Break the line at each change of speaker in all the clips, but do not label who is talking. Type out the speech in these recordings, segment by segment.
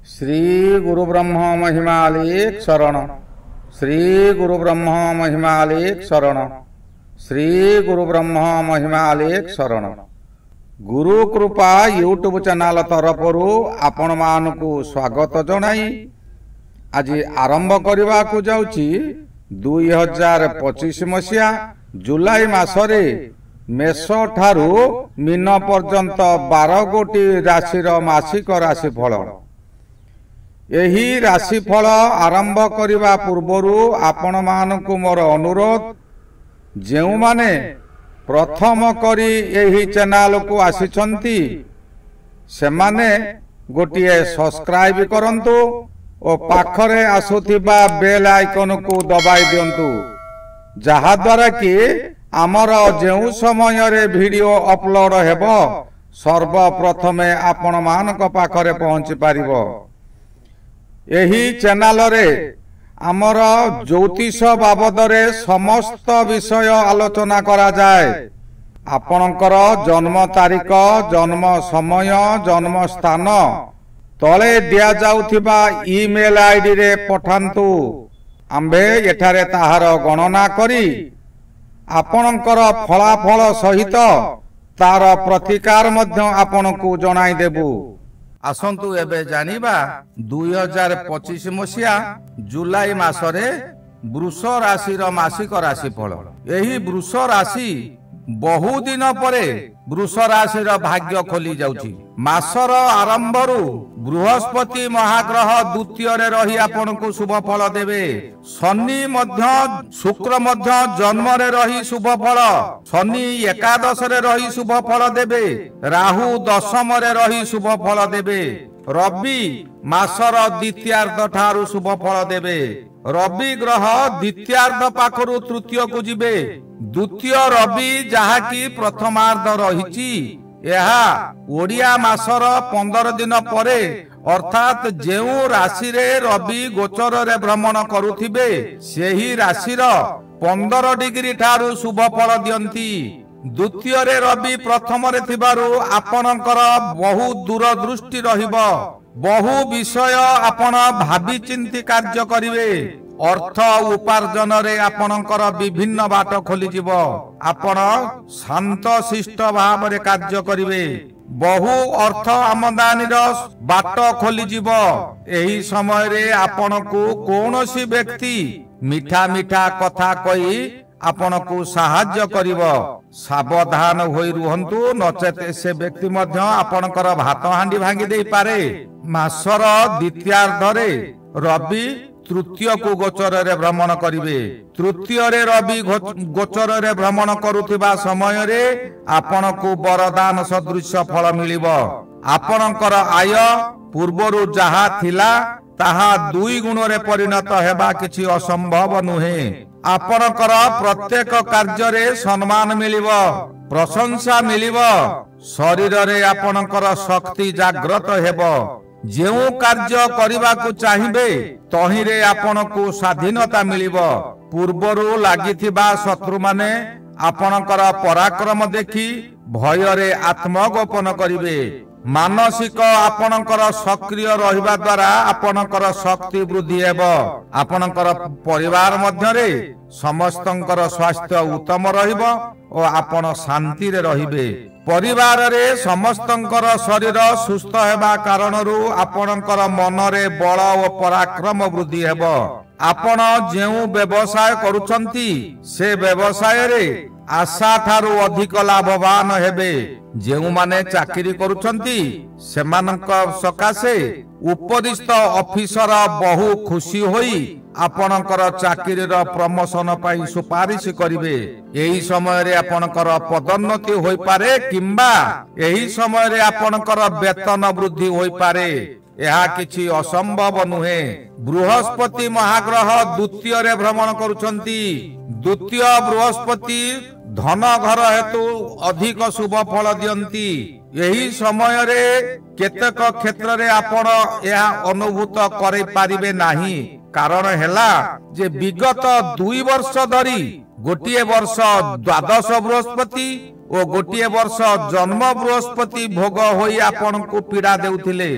श्री गुरु ब्रह्म महिमालेख शरण। श्री गुरु ब्रह्म महिमालेख शरण। श्री गुरु ब्रह्म महिमालेख शरण। गुरु कृपा यूट्यूब चैनल तरफरु आपण मानकु स्वागत जनाई आज आरंभ करने को जाउची 2025 मसीहा जुलाई मासरे मेष ठारू मीन पर्यंत 12 गोटी राशिर मासिक राशिफल। यही राशिफल आरंभ करने पूर्वरु आपण मानकु मोर अनुरोध, जेउ माने प्रथम करी यही चैनल को आसीचंती से माने गोटिए सब्सक्राइब करंतु और पाखरे आसुथिबा बेल आइकन को दबाई दियंतु, जहा द्वारा कि आमर जेउ समय रे वीडियो अपलोड हेबो सर्वप्रथमे आपण मानक पाखरे पहुंची पारिबो। यही चैनल रे आमर ज्योतिष बाबद रे समस्त विषय आलोचना करा जाए। आपणकर जन्म तारीख, जन्म समय, जन्म स्थान तले दिया जाउथिबा ईमेल आईडी रे पठांतु। आम्भे एठारे ताहार गणना करी आपणकर फलाफल सहित तार प्रतिकार मध्य आपणकु जणाई देबु। आसंतु एबे जानिबा 2025 मसीहा जुलाई मासरे वृष राशि मासिक राशिफल। यही वृष राशि बहु दिन परे वृष राशि भाग्य खोली जाउची। मासर आरंभरु बृहस्पति महाग्रह द्वितीय रे रही आपनकु शुभ फल देबे। शनि मध्य शुक्र मध्य जन्म रे रही शुभ फल। शनि एकादश रे रही शुभ फल देबे। राहु दशम रे रही शुभ फल देबे। रवि मासर द्वितीयार्ध ठारू शुभ फल देबे। रवि ग्रह द्वितीयार्ध पाखरु तृतीय को जिबे। द्वितीय रवि जहा की प्रथमार्ध रहिची यहा ओडिया मासर 15 दिन परे अर्थात जेउ राशि रे रवि गोचर रे भ्रमण करुथिबे सेही राशि 15 डिग्री ठारू शुभ फल दियंती। द्वितीय रे रवि प्रथम रे थिबारु आपणकर बहु दूरदृष्टि रहिबो। बहु विषय आपण भाबी चिंती कार्य करिवे। अर्थ उपार्जन रे आपणकर विभिन्न बाट खोली जिवो। आपण शांत शिष्ट भाव रे कार्य करिवे। बहु अर्थ आमदानी रो बाट खोली जिवो। एही समय रे आपणकु कोनोसी व्यक्ति मीठा मीठा कथा कहि आपणकु सहाय्य करिवो। सावधान होई रुहंतु, नचेत से व्यक्ति मध्य आपणकर भात हांडी भांगी देई पारे। मासर द्वितीयार्ध रे रवि तृतीय को गोचर रे भ्रमण करिवे। तृतीय रे रवि गोचर रे भ्रमण करुथिबा समय रे आपणकु वरदान सदृश फल मिलिबो। आपणकर आय पूर्वरु जहा थिला ताहा 2 गुण रे परिणत हेबा किछि असंभव नुहे। आपणकर प्रत्येक कार्य रे सम्मान मिलिबो, प्रशंसा मिलिबो। शरीर रे आपणकर शक्ति जागृत हेबो। जेउ कार्य करिबा को चाहिबे तही रे आपणकु स्वाधीनता मिलिबो। पूर्वरु लागिथिबा शत्रु माने आपणकर पराक्रम देखि भय रे आत्मगोपन करिवे। मानसिक आपणकर सक्रिय रहिबा द्वारा आपणकर शक्ति वृद्धि हेबो। आपणकर परिवार मध्य रे समस्तंकर स्वास्थ्य उत्तम रहिबो और आपण शांति रे रहिबे। परिवार रे समस्तंकर शरीर सुस्थ हेबा कारणरु आपणकर मन रे बल और पराक्रम वृद्धि हेबो। आपण जेउ व्यवसाय करूछंती से व्यवसाय रे आशा ठारू अधिक लाभवान हेबे। जेउ माने चाकरी करूछंती सेमानक सकाशे उपदिष्ट ऑफिसर बहु खुशी होई आपणकर चाकरी रो प्रमोशन पाई सुपारिश करिवे। एही समय रे आपणकर पदोन्नति होई पारे किंबा एही समय रे आपणकर वेतन वृद्धि होई पारे। यह किछि असंभव नुहे। बृहस्पति महाग्रह द्वितीय रे भ्रमण करूछंती। द्वितीय बृहस्पति धन घर हेतु अधिक शुभ फल दियंती। यही समय रे केतक क्षेत्र रे आपण यह अनुभूत करै पारिबे नाही। कारण हेला जे विगत 2 वर्ष धरी गोटिए वर्ष द्वादश बृहस्पति और गोटिए वर्ष जन्म बृहस्पति भोग होई आपण को पीड़ा देउथिले।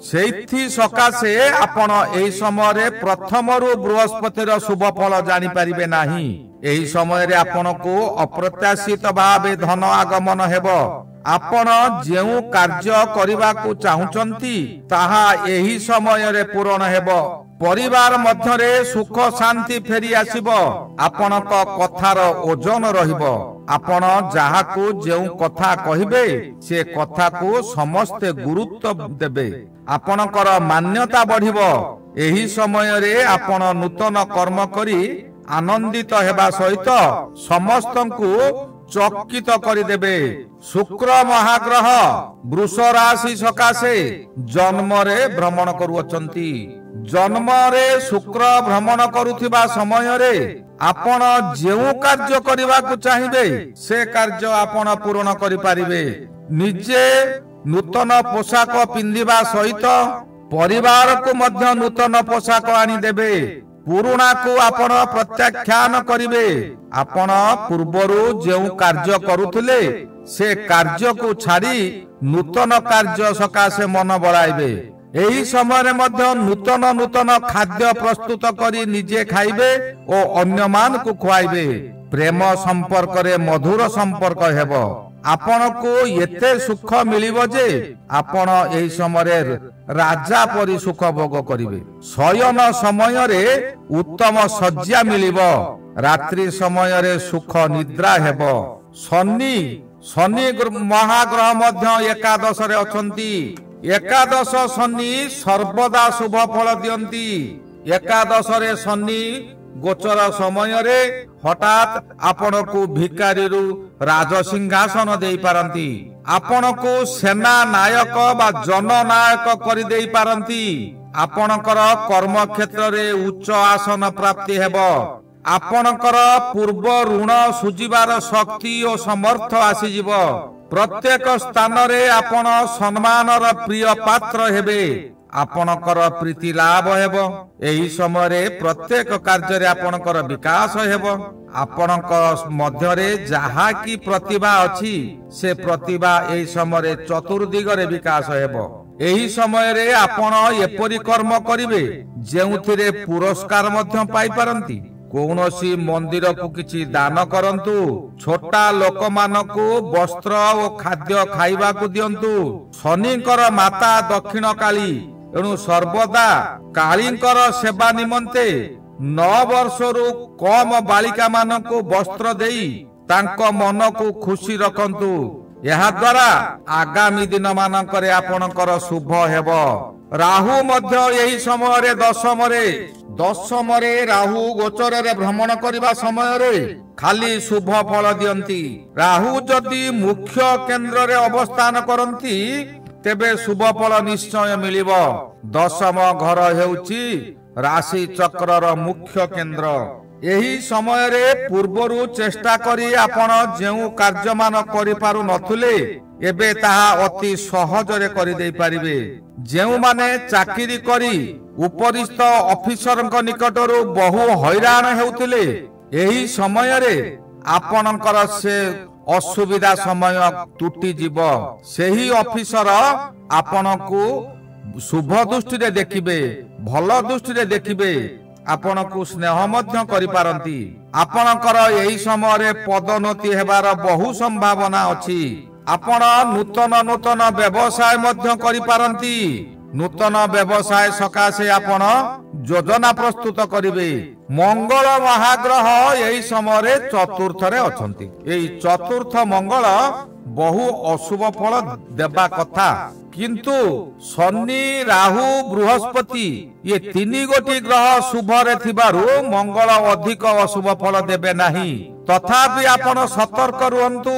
ସେଇଥି ସକାଶେ ଆପଣ ଏହି ସମୟରେ ପ୍ରଥମରୁ ବୃହସ୍ପତିର ଶୁଭ ଫଳ ଜାଣିପାରିବେ ନାହିଁ। ଏହି ସମୟରେ ଆପଣଙ୍କୁ ଅପ୍ରତ୍ୟାଶିତ ଭାବେ ଧନ ଆଗମନ ହେବ। ଆପଣ ଯେଉଁ କାର୍ଯ୍ୟ କରିବାକୁ ଚାହୁଁଛନ୍ତି ତାହା ଏହି ସମୟରେ ପୂରଣ ହେବ। ପରିବାର ମଧ୍ୟରେ ସୁଖ ଶାନ୍ତି ଫେରି ଆସିବ। ଆପଣଙ୍କ କଥାର ଓଜନ ରହିବ। ଆପଣ ଯାହାକୁ ଯେଉଁ କଥା କହିବେ ସେ କଥାକୁ ସମସ୍ତେ ଗୁରୁତ୍ୱ ଦେବେ। ଆପଣଙ୍କର ମାନ୍ୟତା ବଢିବ। ଏହି ସମୟରେ ଆପଣ ନୂତନ କର୍ମ କରି ଆନନ୍ଦିତ ହେବା ସହିତ ସମସ୍ତଙ୍କୁ ଚକିତ କରିଦେବେ। ଶୁକ୍ର ମହାଗ୍ରହ ବୃଷ ରାଶି ସକାଶେ ଜନ୍ମରେ ଭ୍ରମଣ କରୁଅଛନ୍ତି। ଜନ୍ମରେ ଶୁକ୍ର ଭ୍ରମଣ କରୁଥିବା ସମୟରେ ଆପଣ ଯେଉଁ କାର୍ଯ୍ୟ କରିବାକୁ ଚାହିଁବେ ସେ କାର୍ଯ୍ୟ ଆପଣ ପୂରଣ କରିପାରିବେ। ନିଜେ ନୂତନ ପୋଷାକ ପିନ୍ଧିବା ସହିତ ପରିବାରକୁ ମଧ୍ୟ ନୂତନ ପୋଷାକ ଆଣିଦେବେ। ପୁରୁଣାକୁ ଆପଣ ପ୍ରତ୍ୟାଖ୍ୟାନ କରିବେ। ଆପଣ ପୂର୍ବରୁ ଯେଉଁ କାର୍ଯ୍ୟ କରୁଥିଲେ ସେ କାର୍ଯ୍ୟକୁ ଛାଡ଼ି ନୂତନ କାର୍ଯ୍ୟ ସକାଶେ ମନ ବଳାଇବେ। ଏହି ସମୟରେ ମଧ୍ୟ ନୂତନ ନୂତନ ଖାଦ୍ୟ ପ୍ରସ୍ତୁତ କରି ନିଜେ ଖାଇବେ ଓ ଅନ୍ୟମାନଙ୍କୁ ଖୁଆଇବେ। ପ୍ରେମ ସମ୍ପର୍କରେ ମଧୁର ସମ୍ପର୍କ ହେବ। ଆପଣଙ୍କୁ ଏତେ ସୁଖ ମିଳିବ ଯେ ଆପଣ ଏହି ସମୟରେ ରାଜା ପରି ସୁଖ ଭୋଗ କରିବେ। ଶୟନ ସମୟରେ ଉତ୍ତମ ଶଯ୍ୟା ମିଳିବ। ରାତ୍ରି ସମୟରେ ସୁଖ ନିଦ୍ରା ହେବ। ଶନି ମହାଗ୍ରହ ମଧ୍ୟ ଏକାଦଶରେ ଅଛନ୍ତି। ଏକାଦଶ ଶନି ସର୍ବଦା ଶୁଭ ଫଳ ଦିଅନ୍ତି। ଏକାଦଶରେ ଶନି ଗୋଚର ସମୟରେ ହଠାତ୍ ଆପଣଙ୍କୁ ଭିକାରୀରୁ ରାଜସିଂହାସନ ଦେଇପାରନ୍ତି। ଆପଣଙ୍କୁ ସେନା ନାୟକ ବା ଜନନାୟକ କରିଦେଇ ପାରନ୍ତି। ଆପଣଙ୍କର କର୍ମକ୍ଷେତ୍ରରେ ଉଚ୍ଚ ଆସନ ପ୍ରାପ୍ତି ହେବ। ଆପଣଙ୍କର ପୂର୍ବ ଋଣ ସୁଝିବାର ଶକ୍ତି ଓ ସମର୍ଥ ଆସିଯିବ। ପ୍ରତ୍ୟେକ ସ୍ଥାନରେ ଆପଣ ସମ୍ମାନର ପ୍ରିୟ ପାତ୍ର ହେବେ। ଆପଣଙ୍କର ପ୍ରୀତି ଲାଭ ହେବ। ଏହି ସମୟରେ ପ୍ରତ୍ୟେକ କାର୍ଯ୍ୟରେ ଆପଣଙ୍କର ବିକାଶ ହେବ। ଆପଣଙ୍କ ମଧ୍ୟରେ ଯାହା କି ପ୍ରତିଭା ଅଛି ସେ ପ୍ରତିଭା ଏହି ସମୟରେ ଚତୁର୍ଦିଗରେ ବିକାଶ ହେବ। ଏହି ସମୟରେ ଆପଣ ଏପରି କର୍ମ କରିବେ ଯେଉଁଥିରେ ପୁରସ୍କାର ମଧ୍ୟ ପାଇପାରନ୍ତି। କୌଣସି ମନ୍ଦିରକୁ କିଛି ଦାନ କରନ୍ତୁ। ଛୋଟା ଲୋକମାନଙ୍କୁ ବସ୍ତ୍ର ଓ ଖାଦ୍ୟ ଖାଇବାକୁ ଦିଅନ୍ତୁ। ଶନିଙ୍କର ମାତା ଦକ୍ଷିଣ କାଳୀ, ଏଣୁ ସର୍ବଦା କାଳୀଙ୍କର ସେବା ନିମନ୍ତେ 9 ବର୍ଷରୁ କମ ବାଳିକା ମାନଙ୍କୁ ବସ୍ତ୍ର ଦେଇ ତାଙ୍କ ମନକୁ ଖୁସି ରଖନ୍ତୁ। ଏହା ଦ୍ୱାରା ଆଗାମୀ ଦିନ ମାନଙ୍କରେ ଆପଣଙ୍କର ଶୁଭ ହେବ। ରାହୁ ମଧ୍ୟ ଏହି ସମୟରେ ଦଶମରେ ରାହୁ ଗୋଚରରେ ଭ୍ରମଣ କରିବା ସମୟରେ ଖାଲି ଶୁଭ ଫଳ ଦିଅନ୍ତି। ରାହୁ ଯଦି ମୁଖ୍ୟ କେନ୍ଦ୍ରରେ ଅବସ୍ଥାନ କରନ୍ତି ତେବେ ଶୁଭ ଫଳ ନିଶ୍ଚୟ ମିଳିବ। ଦଶମ ଘର ହେଉଛି ରାଶି ଚକ୍ରର ମୁଖ୍ୟ କେନ୍ଦ୍ର। ଏହି ସମୟରେ ପୂର୍ବରୁ ଚେଷ୍ଟା କରି ଆପଣ ଯେଉଁ କାର୍ଯ୍ୟମାନ କରିପାରୁ ନଥିଲେ ଏବେ ତାହା ଅତି ସହଜରେ କରିଦେଇ ପାରିବେ। ଯେଉଁମାନେ ଚାକିରି କରି ଉପରିସ୍ଥ ଅଫିସରଙ୍କ ନିକଟରୁ ବହୁ ହଇରାଣ ହେଉଥିଲେ ଏହି ସମୟରେ ଆପଣଙ୍କର ସେ ଅସୁବିଧା ସମୟ ତୁଟିଯିବ। ସେହି ଅଫିସର ଆପଣଙ୍କୁ ଶୁଭ ଦୃଷ୍ଟିରେ ଦେଖିବେ, ଭଲ ଦୃଷ୍ଟିରେ ଦେଖିବେ। ଆପଣଙ୍କୁ ସ୍ନେହ ମଧ୍ୟ କରିପାରନ୍ତି। ଆପଣଙ୍କର ଏହି ସମୟରେ ପଦୋନ୍ନତି ହେବାର ବହୁ ସମ୍ଭାବନା ଅଛି। ଆପଣ ନୂତନ ବ୍ୟବସାୟ ମଧ୍ୟ କରିପାରନ୍ତି। ନୂତନ ବ୍ୟବସାୟ ସକାଶେ ଆପଣ ଯୋଜନା ପ୍ରସ୍ତୁତ କରିବେ। ମଙ୍ଗଳ ମହାଗ୍ରହ ଏହି ସମୟରେ ଚତୁର୍ଥରେ ଅଛନ୍ତି। ଏହି ଚତୁର୍ଥ ମଙ୍ଗଳ ବହୁ ଅଶୁଭ ଫଳ ଦେବା କଥା, କିନ୍ତୁ ଶନି ରାହୁ ବୃହସ୍ପତି ଏ 3 ଗୋଟି ଗ୍ରହ ଶୁଭରେ ଥିବାରୁ ମଙ୍ଗଳ ଅଧିକ ଅଶୁଭ ଫଳ ଦେବେ ନାହିଁ। ତଥାପି ଆପଣ ସତର୍କ ରୁହନ୍ତୁ।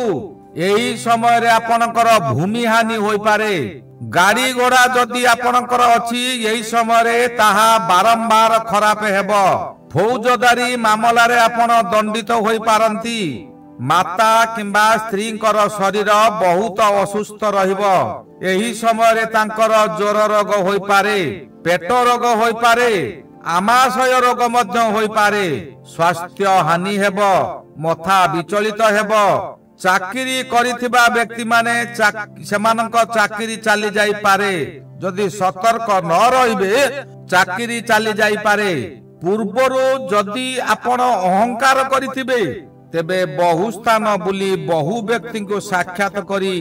ଏହି ସମୟରେ ଆପଣଙ୍କର ଭୂମି ହାନି ହୋଇପାରେ। ଗାଡି ଘୋଡା ଯଦି ଆପଣଙ୍କର ଅଛି ଏହି ସମୟରେ ତାହା ବାରମ୍ବାର ଖରାପ ହେବ। ଫୌଜଦାରୀ ମାମଲାରେ ଆପଣ ଦଣ୍ଡିତ ହୋଇପାରନ୍ତି। ମାତା କିମ୍ବା ସ୍ତ୍ରୀଙ୍କର ଶରୀର ବହୁତ ଅସୁସ୍ଥ ରହିବ। ଏହି ସମୟରେ ତାଙ୍କର ଜ୍ୱର ରୋଗ ହୋଇପାରେ, ପେଟ ରୋଗ ହୋଇପାରେ, ଆମାଶୟ ରୋଗ ମଧ୍ୟ ହୋଇପାରେ। ସ୍ୱାସ୍ଥ୍ୟ ହାନି ହେବ, ମଥା ବିଚଳିତ ହେବ। चाकरी करिथिबा व्यक्ति माने सेमानक चाकरी चली जाई पारे जदि सतर्क न रहिबे चाकरी चली जाई पारे। पूर्वरु जदि आपण अहंकार करिथिबे तेबे बहु स्थान बुली बहु व्यक्ति को साक्षात करी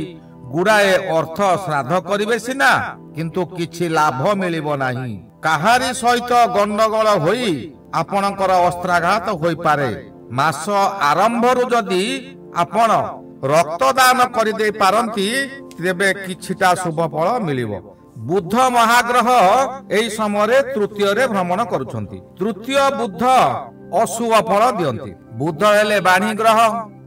गुड़ाए अर्थ श्राद्ध करिवे सिना किंतु किछि लाभ मिलिबो नाही। काहारी सहित गंडगोल होई आपणकर अस्त्राघात होई पारे। मास आरंभरु जदि आपण रक्तदान करि दे पारंती तेबे किछिटा शुभ फल मिलिबो। बुध महाग्रह एई समय तृतीय रे भ्रमण करुछंती। तृतीय बुध अशुभ फल दियंती। बुध हेले बाणी ग्रह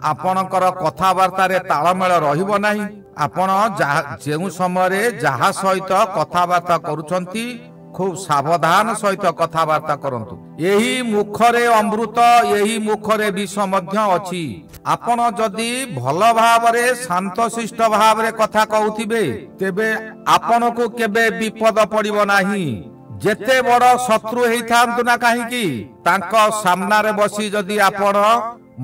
आपणकर कथावार्ता रे तालमेल रहिबो नाही। आपण जेउ समय जहा सहित कथावार्ता करुछंती खूब सावधान सहित कथावार्ता करंतु। यही मुखरे अमृत यही मुखरे विष मध्य अछि। आपण जदि भल भावरे शांतशिष्ट भावरे कथा कहउथिबे तेबे आपण को केबे विपद पड़िबो नाही। जेते बड़ शत्रु हेइथांतु ना काहेकि तांको सामना रे बसी जदि आपण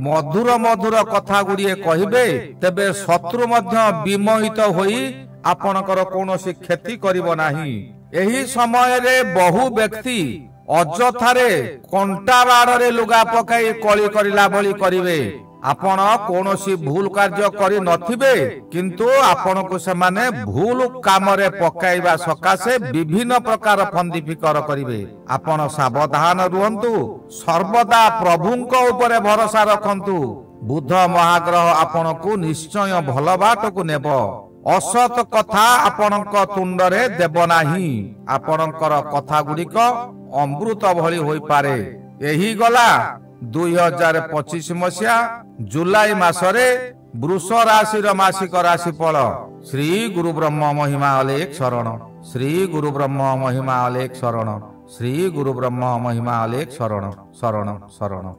मधुर मधुर कथा गुड़िए कहिबे तेबे शत्रु मध्य विमोहित होई आपणकर कोनोसी क्षति करिबो नाही। एही समय रे बहु व्यक्ति अजथारे कंटा बाड़े लुगा पकाई कली करिला भली करिवे। आपण कोनोसी भूल कार्य करि नथिबे किंतु आपण को सेमाने भूल काम रे पकाइबा सकासे विभिन्न प्रकार फंदी फिकर करिवे। आपण सावधान रुहंतु। सर्वदा प्रभुंक ऊपर भरोसा रखंतु। बुध महाग्रह आपण को निश्चय भल बाट को नेबो। असत कथा आपणक तुंडरे देव नाही। आपणकर कथा गुड़िक अमृत भली होई पारे। एही गला 2025 मसिया जुलाई मासरे वृष राशि मासिक राशिफल। श्री गुरु ब्रह्म महिमा अलेख शरण। श्री गुरु ब्रह्म महिमा अलेख शरण। श्री गुरु ब्रह्म महिमा अलेख शरण शरण शरण।